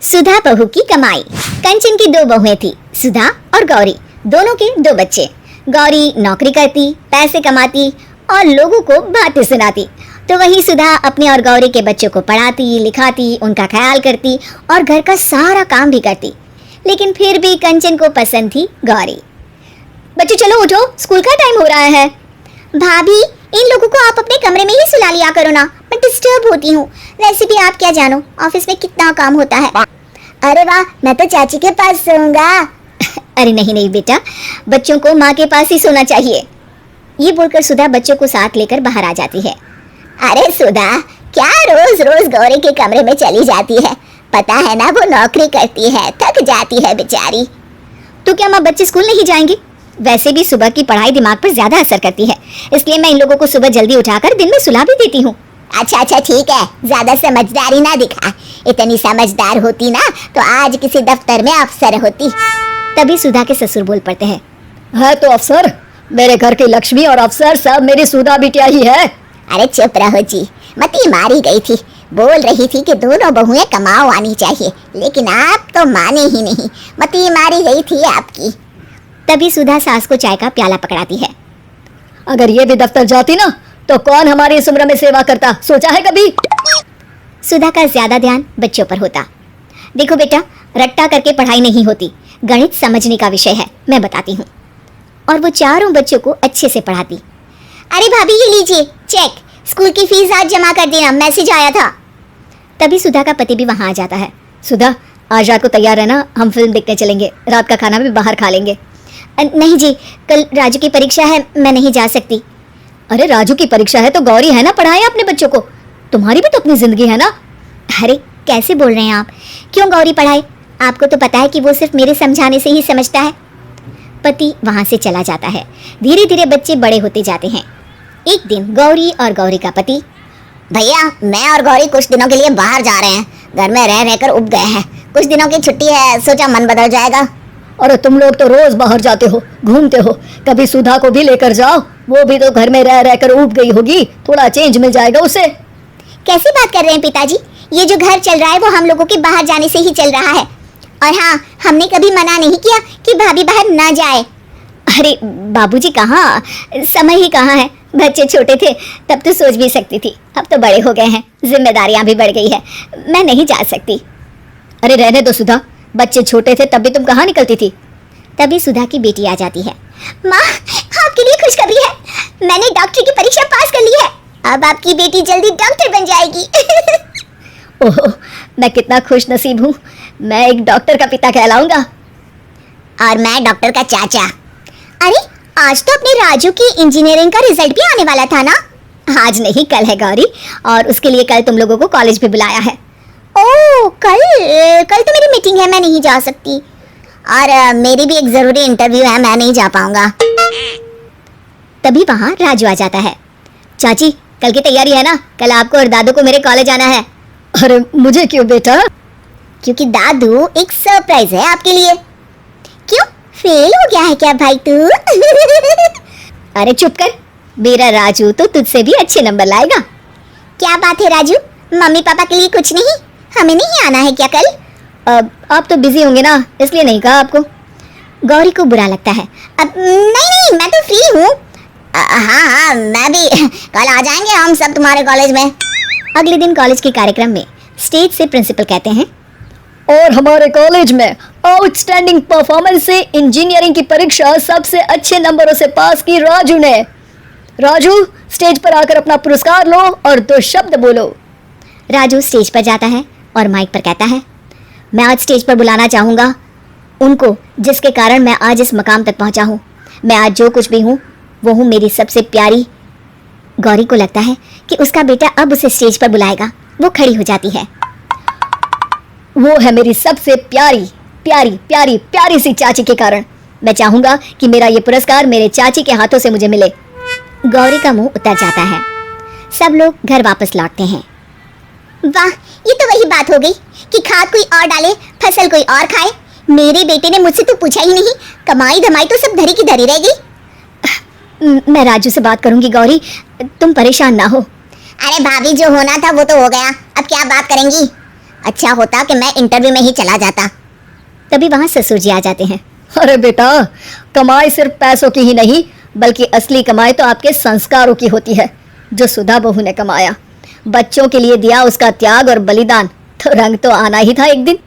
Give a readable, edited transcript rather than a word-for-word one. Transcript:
सुधा बहू की कमाई। कंचन की दो बहुएं थी, सुधा और गौरी। दोनों के दो बच्चे। गौरी नौकरी करती, पैसे कमाती और लोगों को बातें सुनाती, तो वही सुधा अपने और गौरी के बच्चों को पढ़ाती, लिखाती, उनका ख्याल करती और घर का सारा काम भी करती। लेकिन फिर भी कंचन को पसंद थी गौरी। बच्चों चलो उठो, स्कूल का टाइम हो रहा है। भाभी इन लोगों को आप अपने कमरे में ही सुला लिया करो ना, मैं डिस्टर्ब होती हूँ। वैसे भी आप क्या जानो ऑफिस में कितना काम होता है। अरे वाह, मैं तो चाची के पास सोऊंगा। अरे नहीं नहीं बेटा, बच्चों को माँ के पास ही सोना चाहिए। ये बोलकर सुधा बच्चों को साथ लेकर बाहर आ जाती है। अरे सुधा, क्या रोज रोज गौरी के कमरे में चली जाती है? पता है ना वो नौकरी करती है, थक जाती है बेचारी। तो क्या माँ बच्चे स्कूल नहीं जाएंगे? वैसे भी सुबह की पढ़ाई दिमाग पर ज्यादा असर करती है, इसलिए मैं इन लोगों को सुबह जल्दी उठाकर दिन में सुला भी देती हूँ। अच्छा ठीक है, ज्यादा समझदारी ना दिखा। इतनी समझदार होती ना तो आज किसी दफ्तर में अफसर होती। तभी सुधा के ससुर बोल पड़ते हैं, है तो अफसर, मेरे घर की लक्ष्मी और अफसर सब मेरी सुधा बिटिया ही है। अरे चुप रहो जी, मती मारी गई थी, बोल रही थी कि दोनों बहुएं कमाओ आनी चाहिए, लेकिन आप तो माने ही नहीं, मती मारी गई थी आपकी। तभी सुधा सास को चाय का प्याला पकड़ाती है। अगर ये भी दफ्तर जाती ना तो कौन हमारी इस उम्र में सेवा करता, सोचा है कभी? सुधा का ज्यादा ध्यान बच्चों पर होता। देखो बेटा, रट्टा करके पढ़ाई नहीं होती, गणित समझने का विषय है, मैं बताती हूँ। और वो चारों बच्चों को अच्छे से पढ़ाती। अरे भाभी ये लीजिए चेक, स्कूल की फीस आज जमा कर देना, मैसेज आया था। तभी सुधा का पति भी वहां आ जाता है। सुधा, आज रात को तैयार रहना, हम फिल्म देखने चलेंगे, रात का खाना भी बाहर खा लेंगे। नहीं जी, कल राजू की परीक्षा है, मैं नहीं जा सकती। अरे राजू की परीक्षा है तो गौरी है ना, पढ़ाए अपने बच्चों को, तुम्हारी भी तो अपनी जिंदगी है ना। अरे कैसे बोल रहे हैं आप, क्यों गौरी पढ़ाए? आपको तो पता है कि वो सिर्फ मेरे समझाने से ही समझता है। पति वहां से चला जाता है। धीरे धीरे बच्चे बड़े होते जाते हैं। एक दिन गौरी और गौरी का पति, भैया मैं और गौरी कुछ दिनों के लिए बाहर जा रहे हैं, घर में रह रहकर उब गए हैं, कुछ दिनों की छुट्टी है, सोचा मन बदल जाएगा। अरे तुम लोग तो रोज बाहर जाते हो, घूमते हो, कभी सुधा को भी लेकर जाओ, वो भी तो घर में रह रहकर ऊब गई होगी, थोड़ा चेंज मिल जाएगा उसे। कैसी बात कर रहे हैं पिताजी, ये जो घर चल रहा है वो हम लोगों के बाहर जाने से ही चल रहा है। और हाँ, हमने कभी मना नहीं किया कि भाभी बाहर ना जाए। अरे बाबूजी कहाँ, समय ही कहाँ है, बच्चे छोटे थे तब तो सोच भी सकती थी, अब तो बड़े हो गए हैं, जिम्मेदारियां भी बढ़ गई है, मैं नहीं जा सकती। अरे रहने दो सुधा, बच्चे छोटे थे तब भी तुम कहाँ निकलती थी। तभी सुधा की बेटी आ जाती है। माँ आपके लिए खुशखबरी है, मैंने डॉक्टरी की परीक्षा पास कर ली है, अब आपकी बेटी जल्दी डॉक्टर बन जाएगी। ओह, मैं कितना खुश नसीब हूँ, मैं एक डॉक्टर का पिता कहलाऊंगा। और मैं डॉक्टर का चाचा। अरे आज तो अपने राजू की इंजीनियरिंग का रिजल्ट भी आने वाला था ना। आज नहीं कल है गौरी, और उसके लिए कल तुम लोगों को कॉलेज भी बुलाया है। ओह कल तो मेरी मीटिंग है, मैं नहीं जा सकती। और मेरी भी एक जरूरी इंटरव्यू है, मैं नहीं जा पाऊंगा। तभी वहां राजू आ जाता है। चाची कल की तैयारी है ना, कल आपको और दादू को मेरे कॉलेज आना है। अरे मुझे क्यों बेटा? क्योंकि दादू एक सरप्राइज है आपके लिए। क्यों, फेल हो गया है क्या भाई तू? अरे चुप कर, मेरा राजू तो तुझसे भी अच्छे नंबर लाएगा। क्या बात है राजू, मम्मी पापा के लिए कुछ नहीं, हमें नहीं आना है क्या कल? आप तो बिजी होंगे ना, इसलिए नहीं कहा आपको। गौरी को बुरा लगता है। अब नहीं मैं तो फ्री हूँ। हाँ मैं भी, कल आ जाएंगे हम सब तुम्हारे कॉलेज में। अगले दिन कॉलेज के कार्यक्रम में स्टेज से प्रिंसिपल कहते हैं, और हमारे कॉलेज में आउटस्टैंडिंग परफॉर्मेंस से इंजीनियरिंग की परीक्षा सबसे अच्छे नंबरों से पास की राजू ने। राजू स्टेज पर आकर अपना पुरस्कार लो और 2 शब्द बोलो। राजू स्टेज पर जाता है और माइक पर कहता है, मैं आज स्टेज पर बुलाना चाहूँगा उनको जिसके कारण मैं आज इस मकाम तक पहुँचा हूँ। मैं आज जो कुछ भी हूँ वो हूँ मेरी सबसे प्यारी गौरी। को लगता है कि उसका बेटा अब उसे स्टेज पर बुलाएगा। वो खड़ी हो जाती है। वो है मेरी सबसे प्यारी प्यारी प्यारी प्यारी सी चाची के कारण। मैं चाहूँगा कि मेरा ये पुरस्कार मेरे चाची के हाथों से मुझे मिले। गौरी का मुंह उतर जाता है। सब लोग घर वापस लौटते हैं। वाह, ये तो वही बात हो गई कि खाद कोई और डाले, फसल कोई और खाए। मेरे बेटे ने मुझसे तो पूछा ही नहीं, कमाई धमाई तो सब धरी की धरी रह गई। मैं राजू से बात करूंगी गौरी, तुम परेशान ना हो। अरे भाभी, जो होना था वो तो हो गया, अब क्या बात करेंगी? अच्छा होता कि मैं इंटरव्यू में ही चला जाता। तभी वहां ससुर जी आ जाते हैं। अरे बेटा, कमाई सिर्फ पैसों की ही नहीं बल्कि असली कमाई तो आपके संस्कारों की होती है, जो सुधा बहू ने कमाया। बच्चों के लिए दिया उसका त्याग और बलिदान, तो रंग तो आना ही था एक दिन।